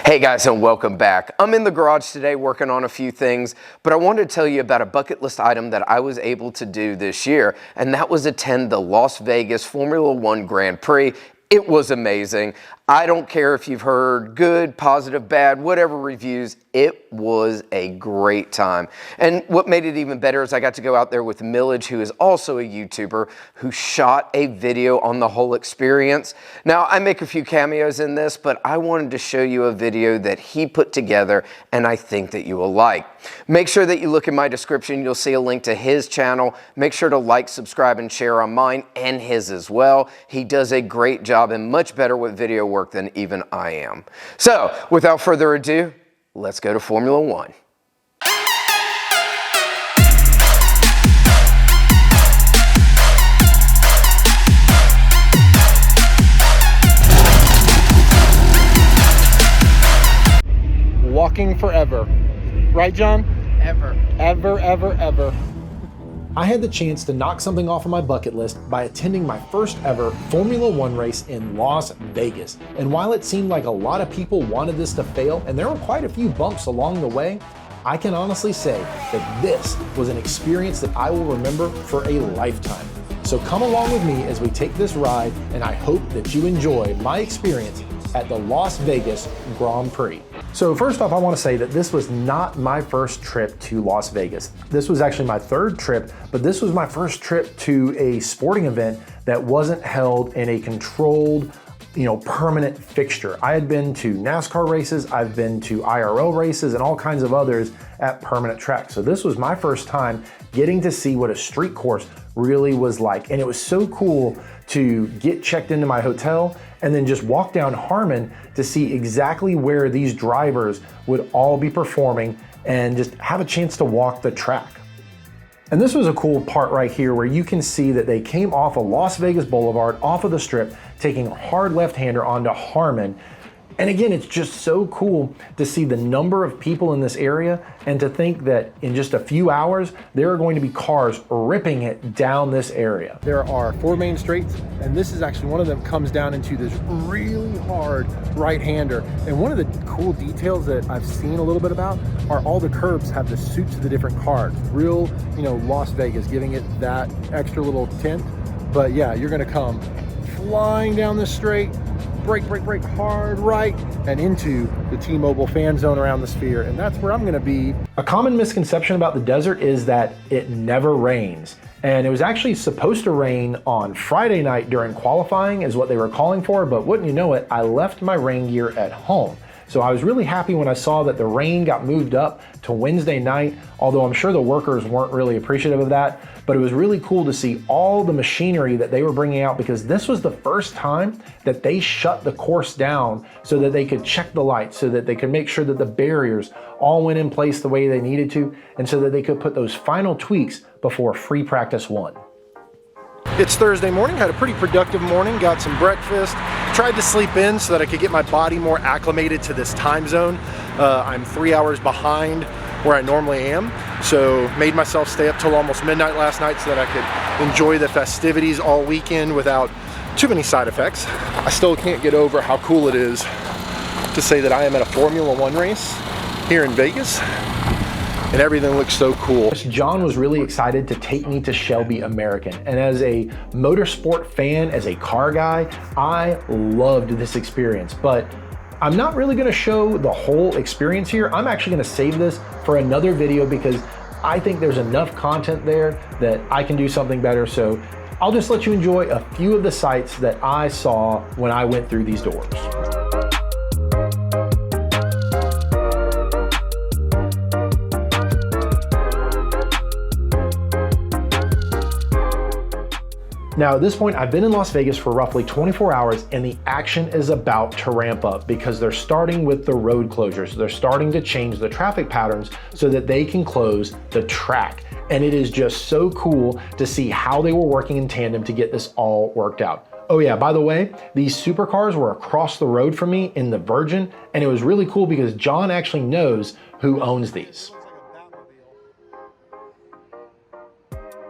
Hey guys, and welcome back. I'm in the garage today working on a few things, but I wanted to tell you about a bucket list item that I was able to do this year, and that was attend the Las Vegas Formula One Grand Prix. It was amazing. I don't care if you've heard good, positive, bad, whatever reviews, it was a great time. And what made it even better is I got to go out there with Milledge, who is also a YouTuber, who shot a video on the whole experience. Now, I make a few cameos in this, but I wanted to show you a video that he put together, and I think that you will like. Make sure that you look in my description. You'll see a link to his channel. Make sure to like, subscribe, and share on mine and his as well. He does a great job and much better with video work than even I am. So, without further ado, let's go to Formula One. Walking forever. Right, John? Ever. Ever. I had the chance to knock something off of my bucket list by attending my first ever Formula One race in Las Vegas. And while it seemed like a lot of people wanted this to fail, and there were quite a few bumps along the way, I can honestly say that this was an experience that I will remember for a lifetime. So come along with me as we take this ride, and I hope that you enjoy my experience at the Las Vegas Grand Prix. So first off, I want to say that this was not my first trip to Las Vegas. This was actually my third trip, but this was my first trip to a sporting event that wasn't held in a controlled, permanent fixture. I had been to NASCAR races, I've been to IRL races, and all kinds of others at permanent tracks. So this was my first time getting to see what a street course really was like. And it was so cool to get checked into my hotel and then just walk down Harmon to see exactly where these drivers would all be performing and just have a chance to walk the track. And this was a cool part right here where you can see that they came off of Las Vegas Boulevard, off of the strip, taking a hard left-hander onto Harmon. And again, it's just so cool to see the number of people in this area and to think that in just a few hours, there are going to be cars ripping it down this area. There are 4 main straights, and this is actually one of them comes down into this really hard right-hander. And one of the cool details that I've seen a little bit about are all the curbs have the suits of the different cars. Real, Las Vegas, giving it that extra little tint. But yeah, you're gonna come flying down this straight, brake hard right, and into the T-Mobile fan zone around the sphere, and that's where I'm gonna be. A common misconception about the desert is that it never rains, and it was actually supposed to rain on Friday night during qualifying is what they were calling for, but wouldn't you know it, I left my rain gear at home. So I was really happy when I saw that the rain got moved up to Wednesday night, although I'm sure the workers weren't really appreciative of that, but it was really cool to see all the machinery that they were bringing out because this was the first time that they shut the course down so that they could check the lights, so that they could make sure that the barriers all went in place the way they needed to, and so that they could put those final tweaks before free practice 1. It's Thursday morning, had a pretty productive morning, got some breakfast, tried to sleep in so that I could get my body more acclimated to this time zone. I'm 3 hours behind where I normally am, so made myself stay up till almost midnight last night so that I could enjoy the festivities all weekend without too many side effects. I still can't get over how cool it is to say that I am at a Formula One race here in Vegas, and everything looks so cool. John was really excited to take me to Shelby American, and as a motorsport fan, as a car guy, I loved this experience, but I'm not really gonna show the whole experience here. I'm actually gonna save this for another video because I think there's enough content there that I can do something better, so I'll just let you enjoy a few of the sights that I saw when I went through these doors. Now at this point, I've been in Las Vegas for roughly 24 hours and the action is about to ramp up because they're starting with the road closures. They're starting to change the traffic patterns so that they can close the track. And it is just so cool to see how they were working in tandem to get this all worked out. Oh yeah, by the way, these supercars were across the road from me in the Virgin, and it was really cool because John actually knows who owns these.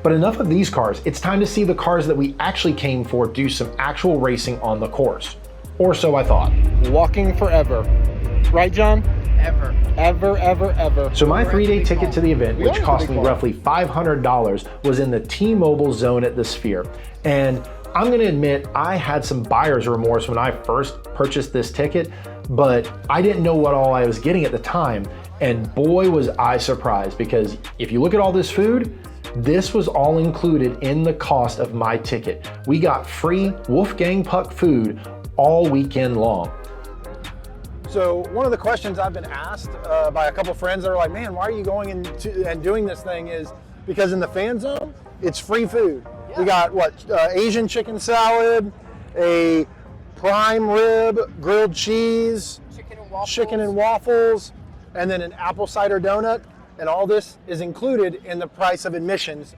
But enough of these cars, it's time to see the cars that we actually came for do some actual racing on the course. Or so I thought. Walking forever. right, John? Ever. Ever, ever, ever. So my 3-day ticket to the event, We which are cost the me big roughly $500, was in the T-Mobile zone at the Sphere. And I'm gonna admit, I had some buyer's remorse when I first purchased this ticket, but I didn't know what all I was getting at the time. And boy, was I surprised, because if you look at all this food, this was all included in the cost of my ticket. We got free Wolfgang Puck food all weekend long. So one of the questions I've been asked by a couple friends that are like, man, why are you going into and doing this thing, is because in the fan zone, it's free food. Yeah. We got what, Asian chicken salad, a prime rib, grilled cheese, chicken and waffles, and then an apple cider donut. And all this is included in the price of admissions.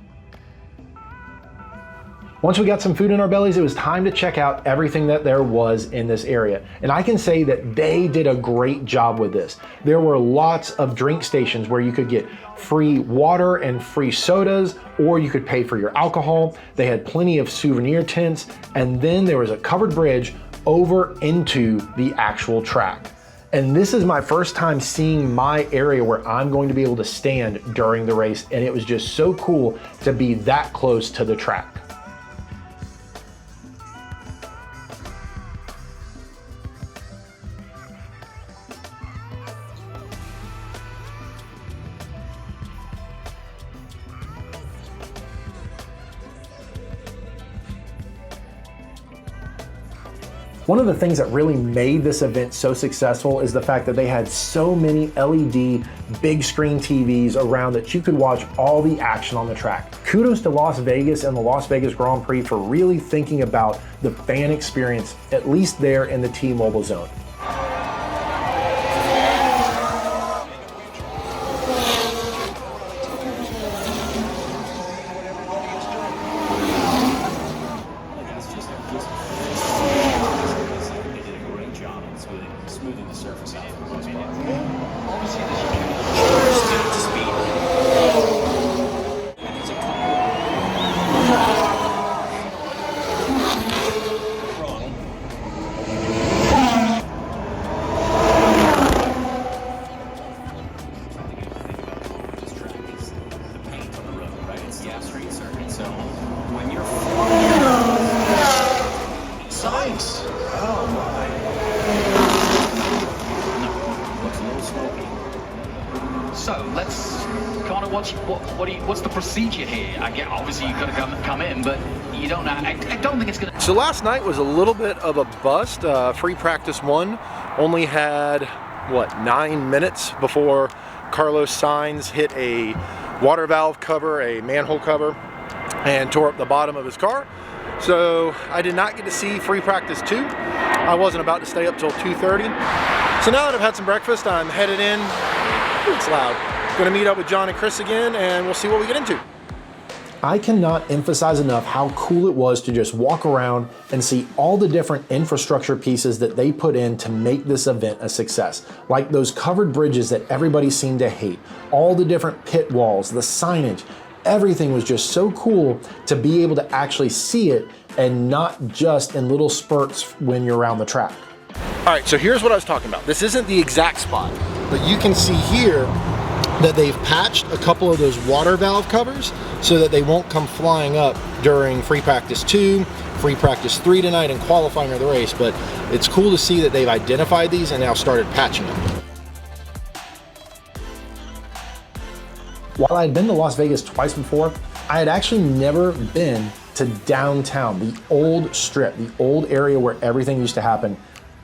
Once we got some food in our bellies, it was time to check out everything that there was in this area. And I can say that they did a great job with this. There were lots of drink stations where you could get free water and free sodas, or you could pay for your alcohol. They had plenty of souvenir tents, and then there was a covered bridge over into the actual track. And this is my first time seeing my area where I'm going to be able to stand during the race, and it was just so cool to be that close to the track. One of the things that really made this event so successful is the fact that they had so many LED big screen TVs around that you could watch all the action on the track. Kudos to Las Vegas and the Las Vegas Grand Prix for really thinking about the fan experience, at least there in the T-Mobile zone. What's the procedure here? Obviously you've got to come in, but you don't know. I don't think it's going to. So last night was a little bit of a bust. Free practice 1 only had, 9 minutes before Carlos Sainz hit a water valve cover, a manhole cover, and tore up the bottom of his car. So I did not get to see free practice 2. I wasn't about to stay up till 2:30. So now that I've had some breakfast, I'm headed in. It's loud. Going to meet up with John and Chris again, and we'll see what we get into. I cannot emphasize enough how cool it was to just walk around and see all the different infrastructure pieces that they put in to make this event a success. Like those covered bridges that everybody seemed to hate, all the different pit walls, the signage, everything was just so cool to be able to actually see it and not just in little spurts when you're around the track. All right, so here's what I was talking about. This isn't the exact spot, but you can see here that they've patched a couple of those water valve covers so that they won't come flying up during free practice 2, free practice 3 tonight, and qualifying of the race. But it's cool to see that they've identified these and now started patching them. While I had been to Las Vegas twice before, I had actually never been to downtown, the old strip, the old area where everything used to happen.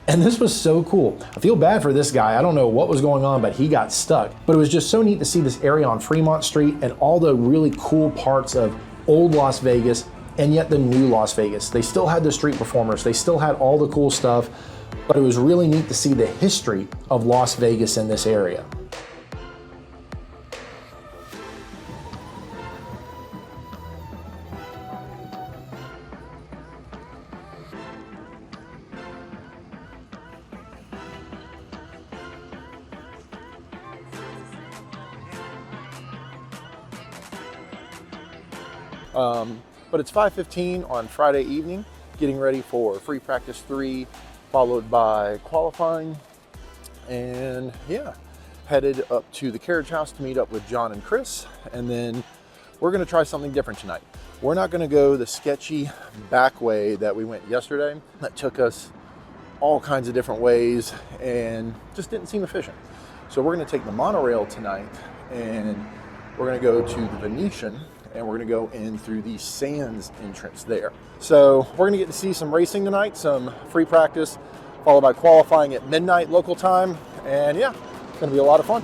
And this was so cool. I feel bad for this guy. I don't know what was going on, but he got stuck. But it was just so neat to see this area on Fremont Street and all the really cool parts of old Las Vegas and yet the new Las Vegas. They still had the street performers. They still had all the cool stuff, but it was really neat to see the history of Las Vegas in this area. But it's 5:15 on Friday evening, getting ready for free practice 3, followed by qualifying. and yeah, headed up to the carriage house to meet up with John and Chris, and then we're gonna try something different tonight. We're not gonna go the sketchy back way that we went yesterday. That took us all kinds of different ways and just didn't seem efficient. So we're gonna take the monorail tonight, and we're gonna go to the Venetian, and we're gonna go in through the Sands entrance there. So we're gonna get to see some racing tonight, some free practice, followed by qualifying at midnight local time. And yeah, it's gonna be a lot of fun.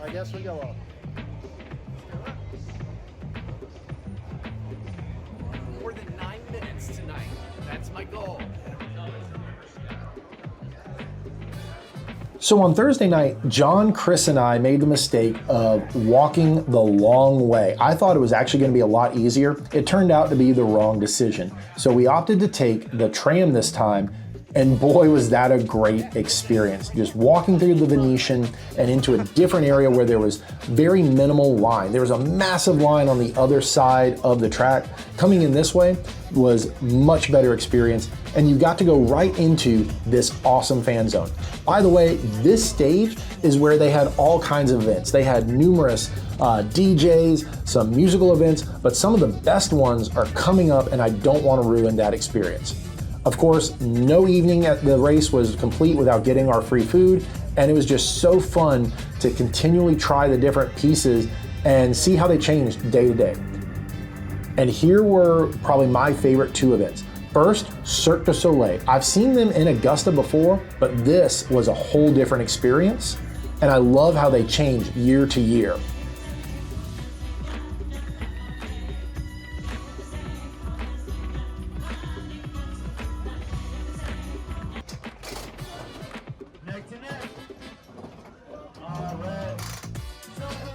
I guess we go up. More than 9 minutes tonight. That's my goal. So on Thursday night, John, Chris, and I made the mistake of walking the long way. I thought it was actually going to be a lot easier. It turned out to be the wrong decision. So we opted to take the tram this time, and boy, was that a great experience. Just walking through the Venetian and into a different area where there was very minimal line. There was a massive line on the other side of the track. Coming in this way was much better experience, and you got to go right into this awesome fan zone. By the way, this stage is where they had all kinds of events. They had numerous DJs, some musical events, but some of the best ones are coming up, and I don't want to ruin that experience. Of course, no evening at the race was complete without getting our free food, and it was just so fun to continually try the different pieces and see how they changed day to day. And here were probably my favorite two events. First, Cirque du Soleil. I've seen them in Augusta before, but this was a whole different experience, and I love how they change year to year.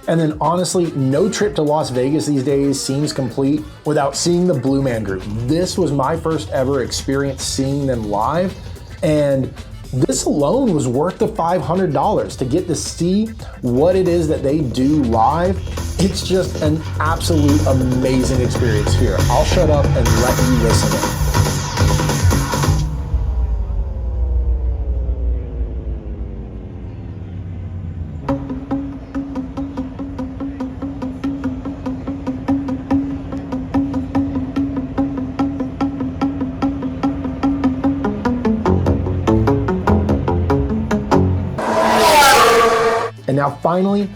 And then honestly, no trip to Las Vegas these days seems complete without seeing the Blue Man Group. This was my first ever experience seeing them live, and this alone was worth the $500 to get to see what it is that they do live. It's just an absolute amazing experience here. I'll shut up and let you listen in. And now finally,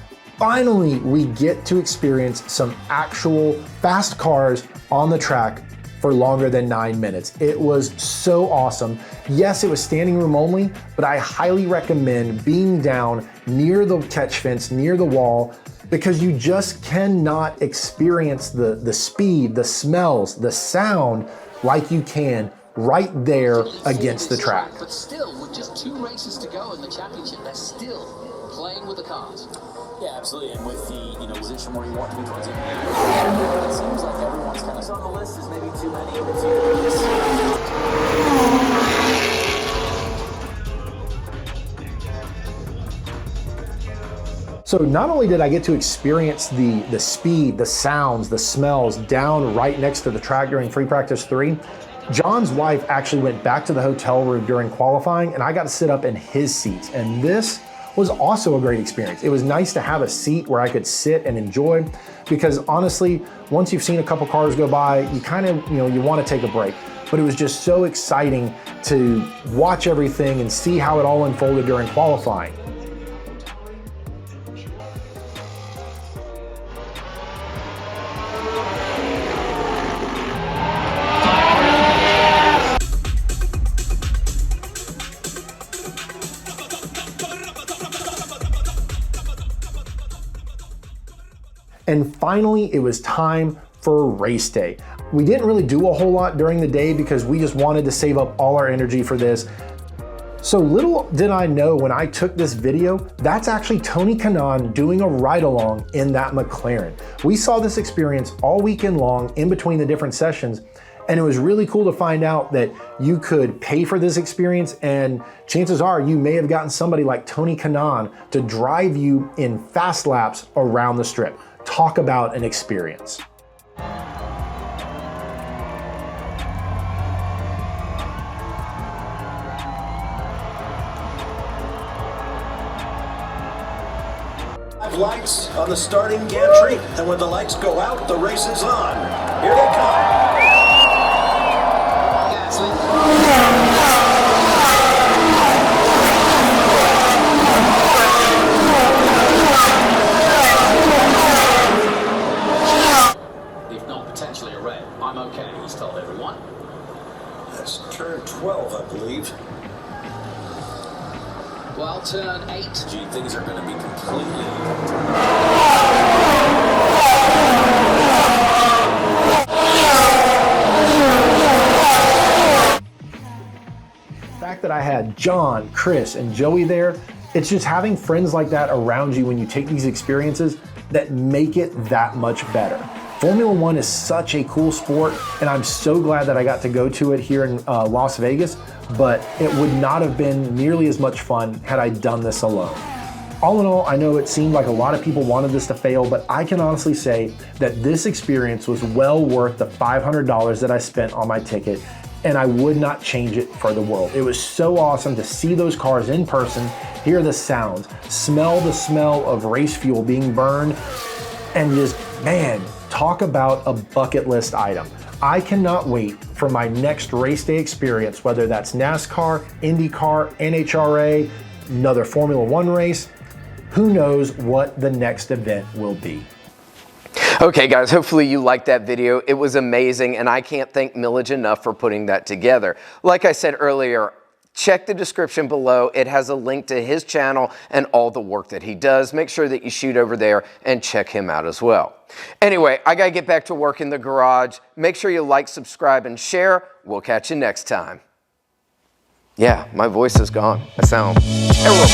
we get to experience some actual fast cars on the track for longer than 9 minutes. It was so awesome. Yes, it was standing room only, but I highly recommend being down near the catch fence, near the wall, because you just cannot experience the speed, the smells, the sound like you can right there against the track. But still, with just 2 races to go in the championship, that's still playing with the cars. Yeah, absolutely. And with the position where you want to be towards the end, it seems like everyone's kind of on the list is maybe too many of the So not only did I get to experience the speed, the sounds, the smells down right next to the track during Free Practice 3, John's wife actually went back to the hotel room during qualifying, and I got to sit up in his seats. And this was also a great experience. It was nice to have a seat where I could sit and enjoy, because honestly, once you've seen a couple cars go by, you kind of, you want to take a break. But it was just so exciting to watch everything and see how it all unfolded during qualifying. And finally, it was time for race day. We didn't really do a whole lot during the day because we just wanted to save up all our energy for this. So little did I know when I took this video, that's actually Tony Kanaan doing a ride-along in that McLaren. We saw this experience all weekend long in between the different sessions, and it was really cool to find out that you could pay for this experience, and chances are you may have gotten somebody like Tony Kanaan to drive you in fast laps around the strip. Talk about an experience. Lights on the starting gantry, and when the lights go out, the race is on. Here they come. If not potentially a red, I'm okay, he's told everyone. That's turn 12, I believe. Well, turn 8. Gee, things are going to be completely... The fact that I had John, Chris, and Joey there, it's just having friends like that around you when you take these experiences that make it that much better. Formula One is such a cool sport, and I'm so glad that I got to go to it here in Las Vegas, but it would not have been nearly as much fun had I done this alone. All in all, I know it seemed like a lot of people wanted this to fail, but I can honestly say that this experience was well worth the $500 that I spent on my ticket, and I would not change it for the world. It was so awesome to see those cars in person, hear the sounds, smell the smell of race fuel being burned, and just, man, talk about a bucket list item. I cannot wait for my next race day experience, whether that's NASCAR, IndyCar, NHRA, another Formula One race. Who knows what the next event will be. Okay guys, hopefully you liked that video. It was amazing, and I can't thank Milledge enough for putting that together. Like I said earlier, check the description below. It has a link to his channel and all the work that he does. Make sure that you shoot over there and check him out as well. Anyway, I gotta get back to work in the garage. Make sure you like, subscribe, and share. We'll catch you next time. Yeah, my voice is gone. I sound terrible.